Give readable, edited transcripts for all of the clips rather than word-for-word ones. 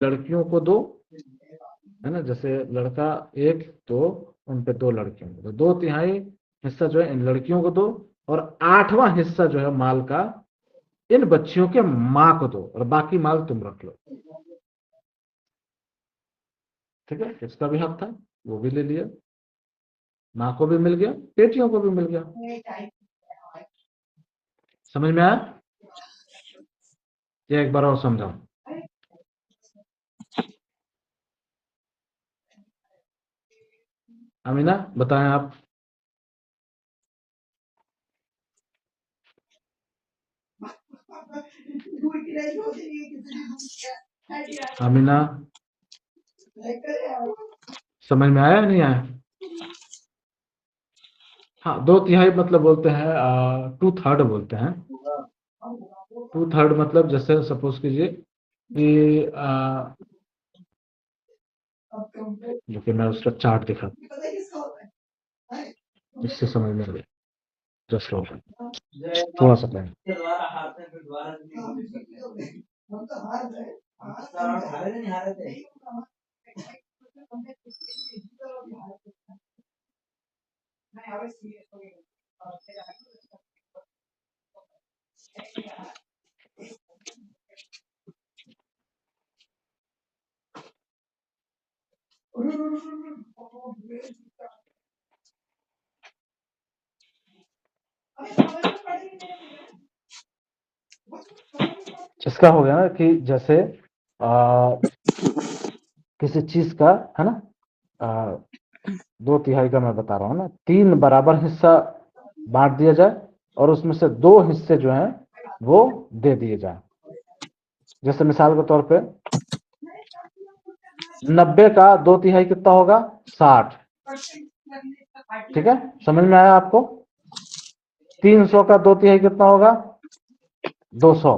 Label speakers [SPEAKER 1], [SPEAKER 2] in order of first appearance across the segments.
[SPEAKER 1] لڑکیوں کو دو، ہے نا، جیسے لڑکا ایک تو ان پہ 2 لڑکیوں کو دو، 2/3 حصہ جو ہے ان لڑکیوں کو دو، اور 8واں حصہ جو ہے مال کا ان بچیوں کے ماں کو دو، اور باقی مال تم رکھ لو. ٹھیک ہے، اس کا بھی حق تھا، وہ بھی لے لیا، ماں کو بھی مل گیا، بیٹیوں کو بھی مل گیا. سمجھ میں آیا؟ یہ ایک بار اور سمجھاؤ. امینہ بتائیں آپ. امینہ سمجھ میں آیا نہیں آیا؟ ہاں 2/3 مطلب بولتے ہیں 2/3 بولتے ہیں. 2/3 مطلب جیسے سپوز کیجیے کہ لیکن میں اس کا چارٹ دکھا اس سے سمجھ میں آ گیا. جسٹ تھوڑا سا پہلے اس کا ہو گیا نا کہ جیسے کسی چیز کا ہے نا 2/3 کا میں بتا رہا ہوں نا، 3 برابر حصہ بانٹ دیا جائے اور اس میں سے 2 حصے جو ہیں وہ دے دیے جائیں. جیسے مثال کے طور پہ 90 کا 2/3 کتنا ہوگا؟ 60. ٹھیک ہے، سمجھ میں آیا آپ کو؟ 300 کا 2/3 کتنا ہوگا؟ 200.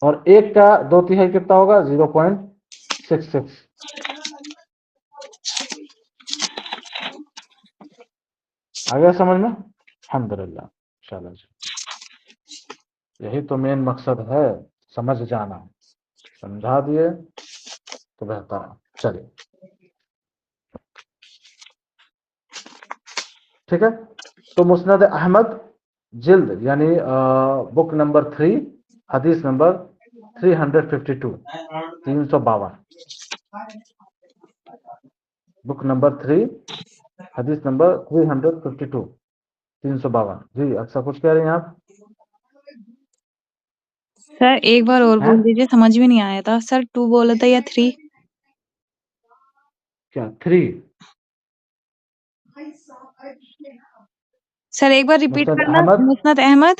[SPEAKER 1] اور 1 کا 2/3 کتنا ہوگا؟ 0.66. آگے سمجھ میں؟ الحمدللہ انشاءاللہ. یہی تو مین مقصد ہے، سمجھ جانا. سمجھا دیے تو بہتر ہے. چلیے ٹھیک ہے. تو مسند احمد جلد یعنی بک نمبر 3 حدیث نمبر 352 352. بک نمبر 3 حدیث نمبر 352 352. جی اچھا کچھ کہہ رہے ہیں آپ؟
[SPEAKER 2] سر ایک بار اور بول دیجیے، سمجھ میں نہیں آیا تھا. سر 2 بولا تھا یا 3؟
[SPEAKER 1] کیا 3؟
[SPEAKER 2] سر ایک بار ریپیٹ
[SPEAKER 1] مسند
[SPEAKER 2] کرنا.
[SPEAKER 1] احمد
[SPEAKER 2] مسند احمد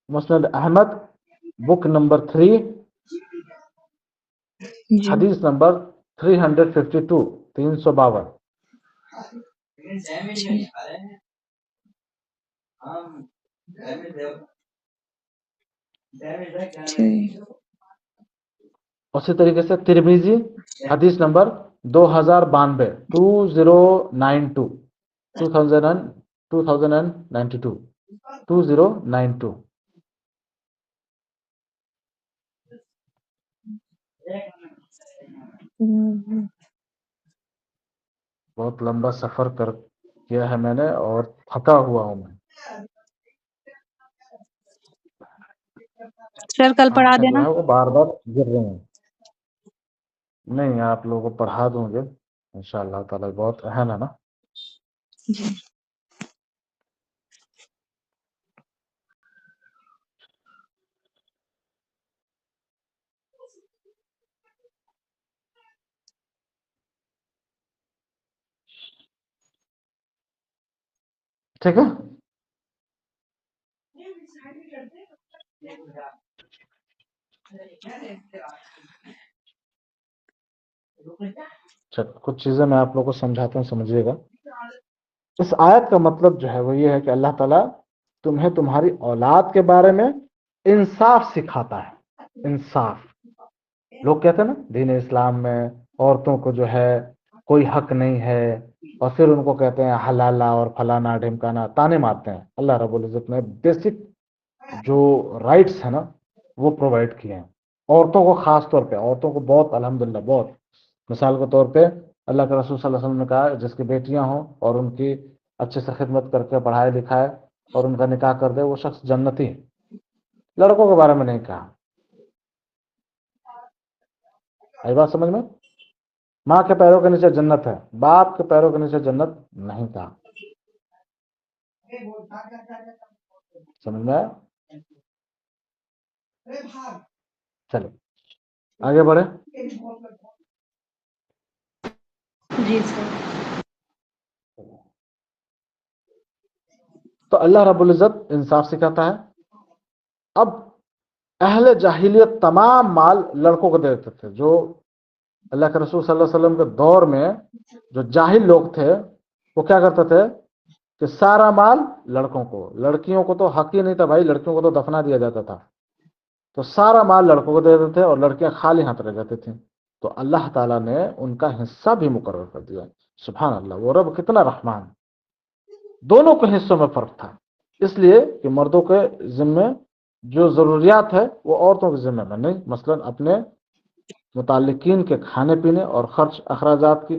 [SPEAKER 1] مسند احمد بک نمبر 3
[SPEAKER 2] جی.
[SPEAKER 1] حدیث نمبر 352 352. اسی طریقے سے ترمذی حدیث نمبر 2092 2092 2092 2092. بہت لمبا سفر کیا ہے میں نے اور تھکا ہوا ہوں میں.
[SPEAKER 2] سر کل پڑھا
[SPEAKER 1] آنکھیں جو
[SPEAKER 2] دینا.
[SPEAKER 1] ہے وہ بار بار گر رہی ہیں. نہیں آپ لوگوں کو پڑھا دوں گے انشاءاللہ تعالی. بہت اہم ہے نا.
[SPEAKER 2] جی.
[SPEAKER 1] ٹھیک ہے. کچھ چیزیں میں آپ لوگوں کو سمجھاتا ہوں، سمجھیے گا. اس آیت کا مطلب جو ہے وہ یہ ہے کہ اللہ تعالیٰ تمہیں تمہاری اولاد کے بارے میں انصاف سکھاتا ہے. انصاف. لوگ کہتے ہیں نا دین اسلام میں عورتوں کو جو ہے کوئی حق نہیں ہے، اور پھر ان کو کہتے ہیں حلالہ اور فلانا ڈھمکانا، تانے مارتے ہیں. اللہ رب العزت نے بیسک جو رائٹس ہے نا وہ پرووائڈ کیے ہیں عورتوں کو، خاص طور پہ عورتوں کو بہت، الحمدللہ بہت. مثال کے طور پہ اللہ کے رسول صلی اللہ علیہ وسلم نے کہا جس کی بیٹیاں ہوں اور ان کی اچھے سے خدمت کر کے پڑھائے لکھائے اور ان کا نکاح کر دے وہ شخص جنتی ہے. لڑکوں کے بارے میں نہیں کہا. آئی بات سمجھ میں؟ ماں کے پیروں کے نیچے جنت ہے، باپ کے پیروں کے نیچے جنت نہیں کہا. سمجھ میں آیا؟ چلو آگے بڑھے.
[SPEAKER 2] جی سر.
[SPEAKER 1] تو اللہ رب العزت انصاف سکھاتا ہے. اب اہل جاہلیت تمام مال لڑکوں کو دے دیتے تھے. جو اللہ کے رسول صلی اللہ علیہ وسلم کے دور میں جو جاہل لوگ تھے وہ کیا کرتے تھے کہ سارا مال لڑکوں کو، لڑکیوں کو تو حق ہی نہیں تھا بھائی، لڑکیوں کو تو دفنا دیا جاتا تھا. تو سارا مال لڑکوں کو دے دیتے تھے اور لڑکیاں خالی ہاتھ رہ جاتی تھیں. تو اللہ تعالیٰ نے ان کا حصہ بھی مقرر کر دیا. سبحان اللہ، وہ رب کتنا رحمان. دونوں کے حصوں میں فرق تھا، اس لیے کہ مردوں کے ذمے جو ضروریات ہے وہ عورتوں کے ذمے میں نہیں. مثلا اپنے متعلقین کے کھانے پینے اور خرچ اخراجات کی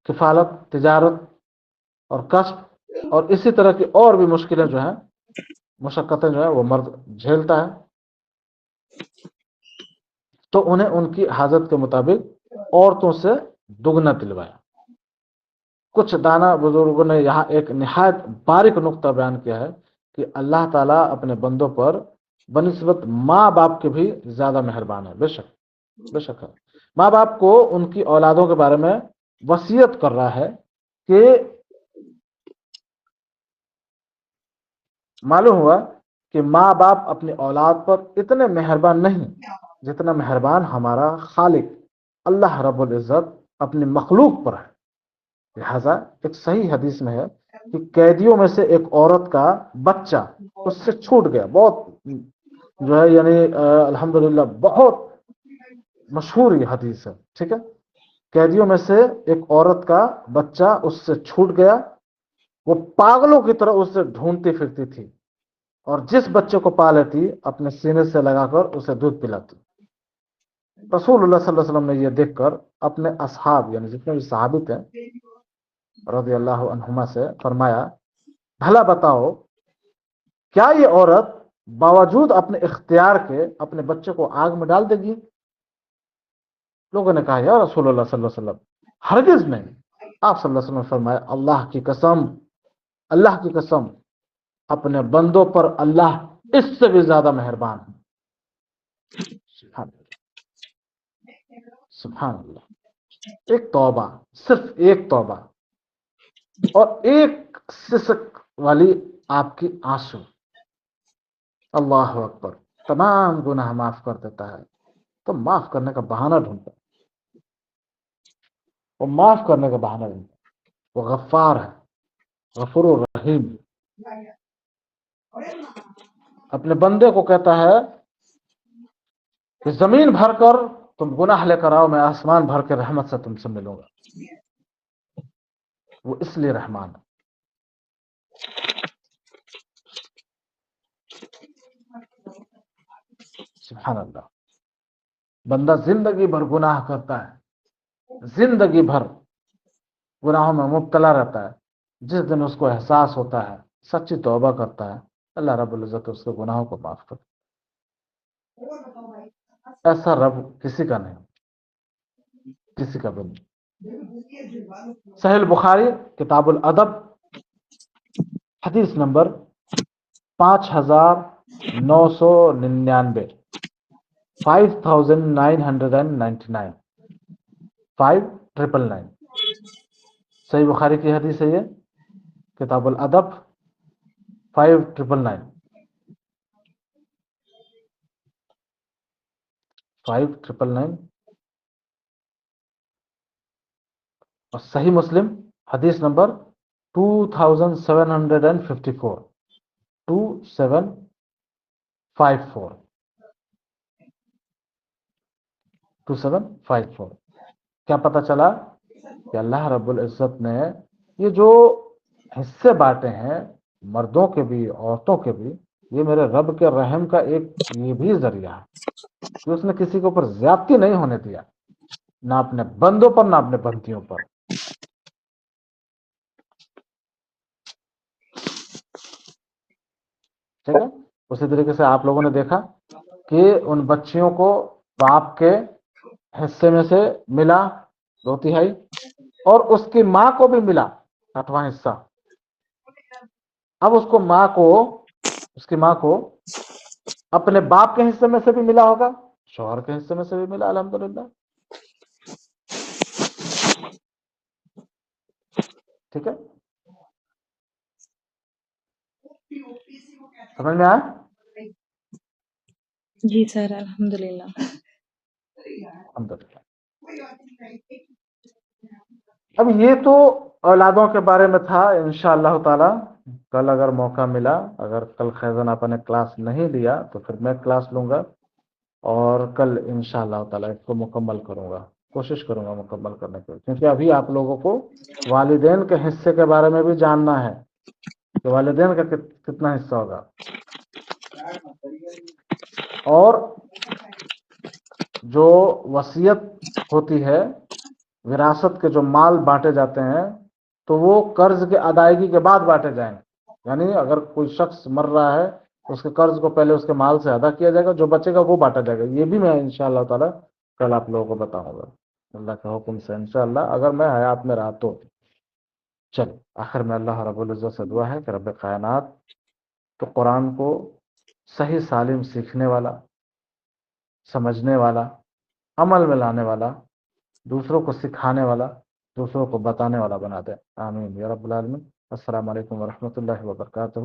[SPEAKER 1] کفالت، تجارت اور کسب اور اسی طرح کی اور بھی مشکلیں جو ہیں، مشقتیں جو ہیں وہ مرد جھیلتا ہے. تو انہیں ان کی حاجت کے مطابق عورتوں سے دگنا دلوایا. کچھ دانا بزرگوں نے یہاں ایک نہایت باریک نقطہ بیان کیا ہے کہ اللہ تعالیٰ اپنے بندوں پر بنسبت ماں باپ کے بھی زیادہ مہربان ہے. بے شک بے شک ہے. ماں باپ کو ان کی اولادوں کے بارے میں وصیت کر رہا ہے کہ معلوم ہوا کہ ماں باپ اپنی اولاد پر اتنے مہربان نہیں جتنا مہربان ہمارا خالق اللہ رب العزت اپنی مخلوق پر ہے. لہذا ایک صحیح حدیث میں ہے کہ قیدیوں میں سے ایک عورت کا بچہ اس سے چھوٹ گیا. بہت جو ہے یعنی الحمدللہ بہت مشہور یہ حدیث ہے. ٹھیک ہے، قیدیوں میں سے ایک عورت کا بچہ اس سے چھوٹ گیا. وہ پاگلوں کی طرح اس سے ڈھونڈتی پھرتی تھی اور جس بچے کو پا لیتی اپنے سینے سے لگا کر اسے دودھ پلاتی. رسول اللہ صلی اللہ علیہ وسلم نے یہ دیکھ کر اپنے اصحاب یعنی جتنے بھی صحابی تھے رضی اللہ عنہما سے فرمایا، بھلا بتاؤ کیا یہ عورت باوجود اپنے اختیار کے اپنے بچے کو آگ میں ڈال دے گی؟ لوگوں نے کہا یا رسول اللہ صلی اللہ علیہ وسلم ہرگز نہیں. آپ صلی اللہ علیہ وسلم نے فرمایا، اللہ کی قسم، اللہ کی قسم، اپنے بندوں پر اللہ اس سے بھی زیادہ مہربان ہے. سبحان اللہ، سبحان اللہ. ایک توبہ، صرف ایک توبہ اور ایک سسک والی آپ کی آنسو، اللہ اکبر، تمام گناہ معاف کر دیتا ہے. تو معاف کرنے کا بہانہ ڈھونڈتا ہے، وہ معاف کرنے کا بہانہ ڈھونڈتا ہے. وہ غفار ہے، غفور الرحیم. اپنے بندے کو کہتا ہے کہ زمین بھر کر تم گناہ لے کر آؤ، میں آسمان بھر کے رحمت سے تم سے ملوں گا. وہ اس لیے رحمان ہے. سبحان اللہ. بندہ زندگی بھر گناہ کرتا ہے، زندگی بھر گناہوں میں مبتلا رہتا ہے. جس دن اس کو احساس ہوتا ہے، سچی توبہ کرتا ہے، اللہ رب العزت اس کے گناہوں کو معاف کرتا ہے. ایسا رب کسی کا نہیں، کسی کا بھی نہیں. صحیح بخاری کتاب الادب حدیث نمبر 5999، 5999، 5999. صحیح بخاری کی حدیث ہے یہ، کتاب الادب 5999، 5999. اور صحیح مسلم حدیث نمبر 2754، 2754، 2754. کیا پتہ چلا کہ اللہ رب العزت نے یہ جو حصے بانٹے ہیں مردوں کے بھی عورتوں کے بھی، یہ میرے رب کے رحم کا ایک یہ بھی ذریعہ ہے کہ اس نے کسی کے اوپر زیادتی نہیں ہونے دیا، نہ اپنے بندوں پر نہ اپنے بندیوں پر. ٹھیک ہے. اسی طریقے سے آپ لوگوں نے دیکھا کہ ان بچیوں کو باپ کے حصے میں سے ملا 2/3 اور اس کی ماں کو بھی ملا 8واں حصہ. اب اس کی ماں کو اپنے باپ کے حصے میں سے بھی ملا ہوگا، شوہر کے حصے میں سے بھی ملا الحمدللہ. ٹھیک ہے، سمجھ میں آیا؟
[SPEAKER 2] جی سر الحمدللہ.
[SPEAKER 1] الحمدللہ. اب یہ تو اولادوں کے بارے میں تھا. انشاءاللہ تعالی کل اگر موقع ملا، اگر کل خیزن آپ نے کلاس نہیں لیا تو پھر میں کلاس لوں گا، اور کل انشاءاللہ تعالی اس کو مکمل کروں گا، کوشش کروں گا مکمل کرنے کی، کیونکہ ابھی آپ لوگوں کو والدین کے حصے کے بارے میں بھی جاننا ہے کہ والدین کا کتنا حصہ ہوگا، اور جو وصیت ہوتی ہے، وراثت کے جو مال بانٹے جاتے ہیں تو وہ قرض کے ادائیگی کے بعد بانٹے جائیں گے. یعنی اگر کوئی شخص مر رہا ہے اس کے قرض کو پہلے اس کے مال سے ادا کیا جائے گا، جو بچے گا وہ بانٹا جائے گا. یہ بھی میں انشاءاللہ تعالی کل آپ لوگوں کو بتاؤں گا اللہ کے حکم سے انشاءاللہ، اگر میں حیات میں رہا تو. چل آخر میں اللہ رب العزت سے دعا ہے کہ رب کائنات تو قرآن کو صحیح سالم سیکھنے والا، سمجھنے والا، عمل میں لانے والا، دوسروں کو سکھانے والا، دوسروں کو بتانے والا بنا دے. آمین یا رب العالمین. السلام علیکم ورحمۃ اللہ وبرکاتہ.